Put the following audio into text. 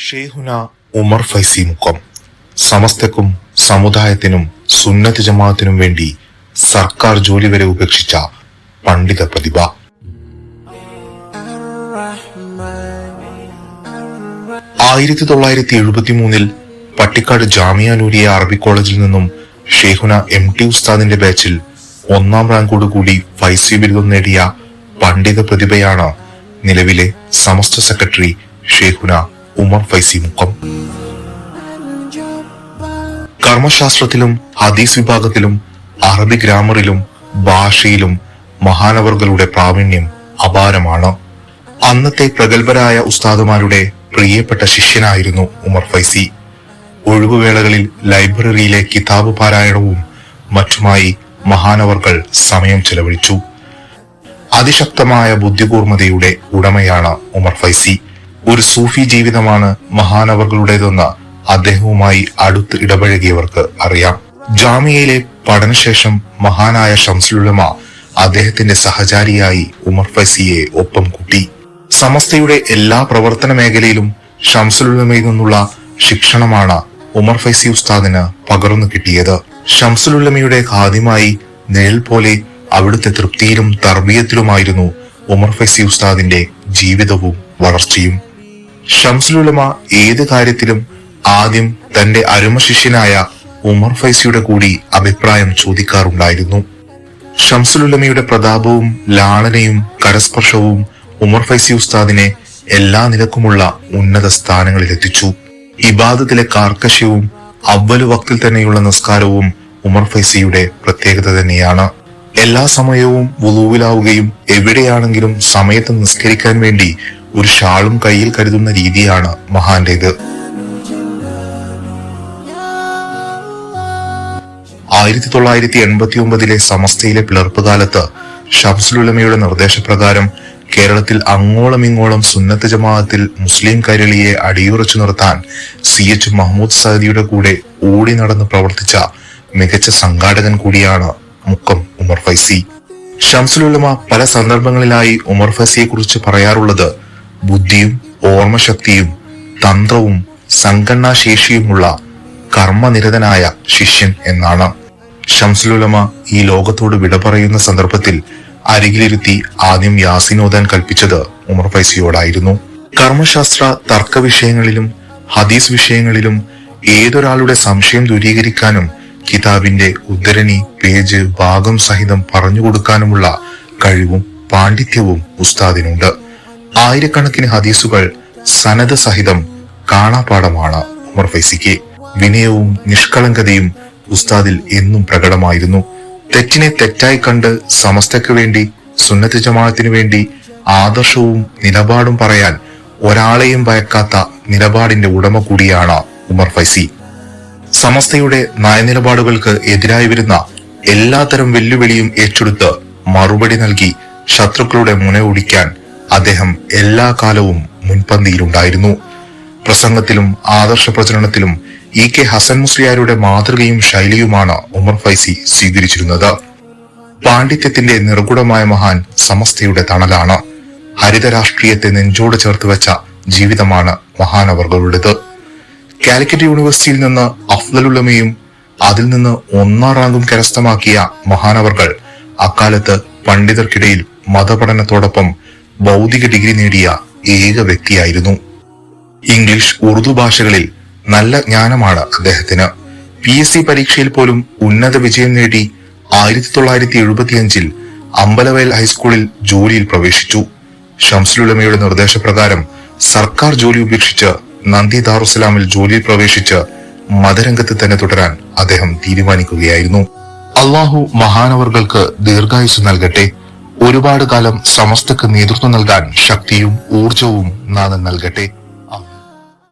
ഷെയ്ഖുന ഉമർ ഫൈസി മുക്കം സമസ്തക്കും സമുദായത്തിനും സുന്നത്ത് ജമാഅത്തിനും വേണ്ടി സർക്കാർ ജോലി വരെ ഉപേക്ഷിച്ച പണ്ഡിത പ്രതിഭ. 1973 പട്ടിക്കാട് ജാമിയ നൂരിയ അറബി കോളേജിൽ നിന്നും ഷെയ്ഖുന MT ഉസ്താദിന്റെ ബാച്ചിൽ 1ാം റാങ്കോടുകൂടി ഫൈസി ബിരുദം നേടിയ പണ്ഡിത പ്രതിഭയാണ് നിലവിലെ സമസ്ത സെക്രട്ടറി ഷെയ്ഖുന ഉമർ ഫൈസി മുക്കം. കർമ്മശാസ്ത്രത്തിലും ഹദീസ് വിഭാഗത്തിലും അറബി ഗ്രാമറിലും ഭാഷയിലും മഹാനവറുകളുടെ പ്രാവീണ്യം അപാരമാണ്. അന്നത്തെ പ്രഗത്ഭരായ ഉസ്താദുമാരുടെ പ്രിയപ്പെട്ട ശിഷ്യനായിരുന്നു ഉമർ ഫൈസി. ഒഴിവുവേളകളിൽ ലൈബ്രറിയിലെ കിതാബ് പാരായണവും മറ്റുമായി മഹാനവറുകൾ സമയം ചെലവഴിച്ചു. അതിശക്തമായ ബുദ്ധികൂർമ്മതയുടെ ഉടമയാണ് ഉമർ ഫൈസി. ഒരു സൂഫി ജീവിതമാണ് മഹാനവറുകളുടേതെന്ന് അദ്ദേഹവുമായി അടുത്ത് ഇടപഴകിയവർക്ക് അറിയാം. ജാമിയയിലെ പഠനശേഷം മഹാനായ ഷംസുലുലമ അദ്ദേഹത്തിന്റെ സഹചാരിയായി ഉമർ ഫൈസിയെ ഒപ്പം കൂട്ടി. സമസ്തയുടെ എല്ലാ പ്രവർത്തന മേഖലയിലും ഷംസുലുലമയിൽ നിന്നുള്ള ശിക്ഷണമാണ് ഉമർ ഫൈസി ഉസ്താദിന് പകർന്നു കിട്ടിയത്. ഷംസുലുലമയുടെ ഖാദിമായി നിഴൽ പോലെ അവിടുത്തെ തൃപ്തിയിലും തർബീയത്തിലുമായിരുന്നു ഉമർ ഫൈസി ഉസ്താദിന്റെ ജീവിതവും വളർച്ചയും. ഷംസുലുലമ ഏത് കാര്യത്തിലും ആദ്യം തന്റെ അരുമ ശിഷ്യനായ ഉമർ ഫൈസിയുടെ കൂടി അഭിപ്രായം ചോദിക്കാറുണ്ടായിരുന്നു. ഷംസുലുലമയുടെ പ്രതാപവും ലാളനയും കരസ്പർശവും ഉമർ ഫൈസി ഉസ്താദിനെ എല്ലാ നിലക്കുമുള്ള ഉന്നത സ്ഥാനങ്ങളിലെത്തിച്ചു. ഇബാദത്തിലെ കാർക്കശ്യവും അവ്വല് വക്തിൽ തന്നെയുള്ള നിസ്കാരവും ഉമർ ഫൈസിയുടെ പ്രത്യേകത തന്നെയാണ്. എല്ലാ സമയവും വുളൂവിലാവുകയും എവിടെയാണെങ്കിലും സമയത്ത് നിസ്കരിക്കാൻ വേണ്ടി ഒരു ഷാളും കയ്യിൽ കരുതുന്ന രീതിയാണ് മഹാന്റേത്. 1989 സമസ്തയിലെ പിളർപ്പ് കാലത്ത് ഷംസുലുലമയുടെ നിർദ്ദേശപ്രകാരം കേരളത്തിൽ അങ്ങോളം ഇങ്ങോളം സുന്നത്ത് ജമാഅത്തിൽ മുസ്ലിം കൈരളിയെ അടിയുറച്ചു നിർത്താൻ CH മഹ്മൂദ് സഅദിയുടെ കൂടെ ഓടി നടന്ന് പ്രവർത്തിച്ച മികച്ച സംഘാടകൻ കൂടിയാണ് മുക്കം ഉമർ ഫൈസി. ഷംസുലുലമ പല സന്ദർഭങ്ങളിലായി ഉമർ ഫൈസിയെ കുറിച്ച് പറയാറുള്ളത് ബുദ്ധിയും ഓർമ്മശക്തിയും തന്ത്രവും സംഘടനാശേഷിയുമുള്ള കർമ്മനിരതനായ ശിഷ്യൻ എന്നാണ്. ഷംസുലുലമ ഈ ലോകത്തോട് വിട പറയുന്ന സന്ദർഭത്തിൽ അരികിലിരുത്തി ആദ്യം യാസീൻ ഓതാൻ കൽപ്പിച്ചത് ഉമർ ഫൈസിയോടായിരുന്നു. കർമ്മശാസ്ത്ര തർക്ക വിഷയങ്ങളിലും ഹദീസ് വിഷയങ്ങളിലും ഏതൊരാളുടെ സംശയം ദൂരീകരിക്കാനും കിതാബിന്റെ ഉദ്ധരണി പേജ് ഭാഗം സഹിതം പറഞ്ഞുകൊടുക്കാനുമുള്ള കഴിവും പാണ്ഡിത്യവും ഉസ്താദിനുണ്ട്. ആയിരക്കണക്കിന് ഹദീസുകൾ സനദ് സഹിതം കാണാപാഠമാണ് ഉമർ ഫൈസിക്ക്. വിനയവും നിഷ്കളങ്കതയും ഉസ്താദിൽ എന്നും പ്രകടമായിരുന്നു. തെറ്റിനെ തെറ്റായി കണ്ട് സമസ്തയ്ക്ക് വേണ്ടി സുന്നത്ത് ജമാഅത്തിനു വേണ്ടി ആദർശവും നിലപാടും പറയാൻ ഒരാളെയും ഭയക്കാത്ത നിലപാടിന്റെ ഉടമ കൂടിയാണ് ഉമർ ഫൈസി. സമസ്തയുടെ നയനിലപാടുകൾക്ക് എതിരായി വരുന്ന എല്ലാത്തരം വെല്ലുവിളിയും ഏറ്റെടുത്ത് മറുപടി നൽകി ശത്രുക്കളുടെ മുനയൊടിക്കാൻ അദ്ദേഹം എല്ലാ കാലവും മുൻപന്തിയിലുണ്ടായിരുന്നു. പ്രസംഗത്തിലും ആദർശ പ്രചരണത്തിലും EK ഹസൻ മുസ്ലിയാരുടെ മാതൃകയും ശൈലിയുമാണ് ഉമർ ഫൈസി സ്വീകരിച്ചിരുന്നത്. പാണ്ഡിത്യത്തിന്റെ നിർഗുണമായ മഹാൻ സമസ്തയുടെ തണലാണ്. ഹരിത രാഷ്ട്രീയത്തെ നെഞ്ചോട് ചേർത്ത് വെച്ച ജീവിതമാണ് മഹാനവറുകളുടേത്. കാലിക്കറ്റ് യൂണിവേഴ്സിറ്റിയിൽ നിന്ന് അഫ്ദലുലമയും അതിൽ നിന്ന് 1ാം റാങ്കും കരസ്ഥമാക്കിയ മഹാനവറുകൾ അക്കാലത്ത് പണ്ഡിതർക്കിടയിൽ മതപഠനത്തോടൊപ്പം ഭൗതിക ഡിഗ്രി നേടിയ ഏക വ്യക്തിയായിരുന്നു. ഇംഗ്ലീഷ് ഉറുദു ഭാഷകളിൽ നല്ല ജ്ഞാനമാണ് അദ്ദേഹത്തിന്. PSC പരീക്ഷയിൽ പോലും ഉന്നത വിജയം നേടി 1975 അമ്പലവയൽ ഹൈസ്കൂളിൽ ജോലിയിൽ പ്രവേശിച്ചു. ഷംസുലുലമയുടെ നിർദ്ദേശപ്രകാരം സർക്കാർ ജോലി ഉപേക്ഷിച്ച് നന്ദി ദാറുസലാമിൽ ജോലിയിൽ പ്രവേശിച്ച് മതരംഗത്ത് തന്നെ തുടരാൻ അദ്ദേഹം തീരുമാനിക്കുകയായിരുന്നു. അള്ളാഹു മഹാനവറുകൾക്ക് ദീർഘായുസ് നൽകട്ടെ. ഒരുപാട് കാലം സമസ്തക്ക് നേതൃത്വം നൽകാൻ ശക്തിയും ഊർജവും നാഥൻ നൽകട്ടെ.